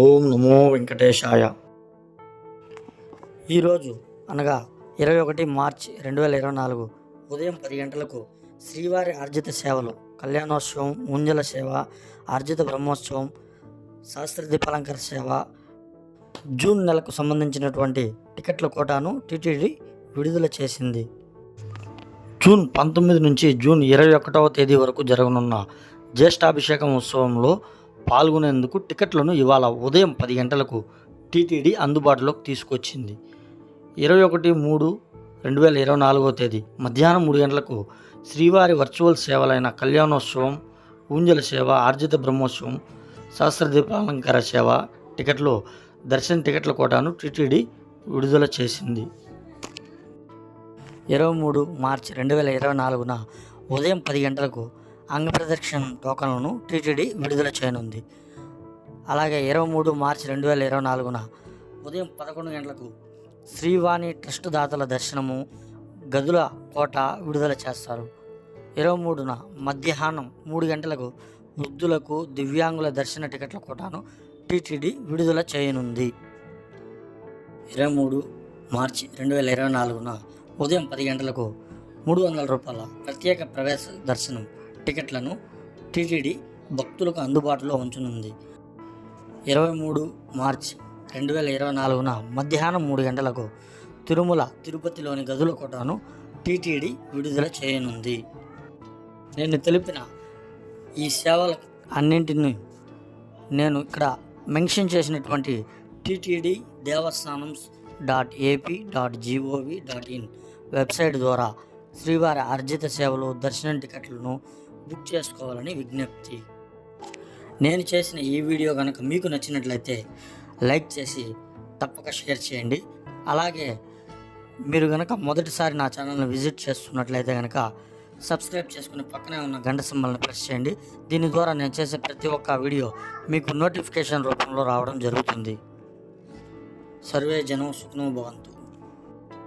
ఓం నమో వెంకటేశాయ. ఈరోజు అనగా 21 మార్చి 2024 ఉదయం 10 గంటలకు శ్రీవారి ఆర్జిత సేవలు, కళ్యాణోత్సవం, ముంజల సేవ, ఆర్జిత బ్రహ్మోత్సవం, శాస్త్ర దీపాలంకర సేవ, జూన్ నెలకు సంబంధించినటువంటి టికెట్ల కోటాను టీటీడీ విడుదల చేసింది. జూన్ 19 నుంచి జూన్ 21వ తేదీ వరకు జరగనున్న జ్యేష్ఠాభిషేకం ఉత్సవంలో పాల్గొనేందుకు టికెట్లను ఇవాళ ఉదయం 10 గంటలకు టీటీడీ అందుబాటులోకి తీసుకొచ్చింది. 21/3/2024 తేదీ మధ్యాహ్నం 3 గంటలకు శ్రీవారి వర్చువల్ సేవలైన కళ్యాణోత్సవం, ఊంజల సేవ, ఆర్జిత బ్రహ్మోత్సవం, సహస్రదీపాలంకార సేవ టికెట్లు దర్శన టికెట్ల కోటాను టీటీడీ విడుదల చేసింది. 23 మార్చి 2024 ఉదయం 10 గంటలకు అంగప్రదక్షిణ టోకన్లను టీటీడీ విడుదల చేయనుంది. అలాగే 23 మార్చి 2024 ఉదయం 11 గంటలకు శ్రీవాణి ట్రస్ట్ దాతల దర్శనము, గదుల కోట విడుదల చేస్తారు. 23న మధ్యాహ్నం 3 గంటలకు వృద్ధులకు, దివ్యాంగుల దర్శన టికెట్ల కోటాను టీటీడీ విడుదల చేయనుంది. 23 మార్చి 2024 ఉదయం 10 గంటలకు 300 రూపాయల ప్రత్యేక ప్రవేశ దర్శనం టికెట్లను టీటీడీ భక్తులకు అందుబాటులో ఉంచనుంది. 23 మార్చి 2024 మధ్యాహ్నం 3 గంటలకు తిరుమల తిరుపతిలోని గదుల కోటాను టీటీడీ విడుదల చేయనుంది. నేను తెలిపిన ఈ సేవల అన్నింటినీ నేను ఇక్కడ మెన్షన్ చేసినటువంటి టీటీడీ devastanams.ap.gov.in వెబ్సైట్ ద్వారా శ్రీవారి ఆర్జిత సేవలు, దర్శనం టికెట్లను బుక్ చేసుకోవాలని విజ్ఞప్తి. నేను చేసిన ఈ వీడియో కనుక మీకు నచ్చినట్లయితే లైక్ చేసి తప్పక షేర్ చేయండి. అలాగే మీరు కనుక మొదటిసారి నా ఛానల్ని విజిట్ చేస్తున్నట్లయితే కనుక సబ్స్క్రైబ్ చేసుకుని పక్కనే ఉన్న గంట సింబల్ని ప్రెస్ చేయండి. దీని ద్వారా నేను చేసే ప్రతి ఒక్క వీడియో మీకు నోటిఫికేషన్ రూపంలో రావడం జరుగుతుంది. సర్వే జనం సుఖినో భవంతు.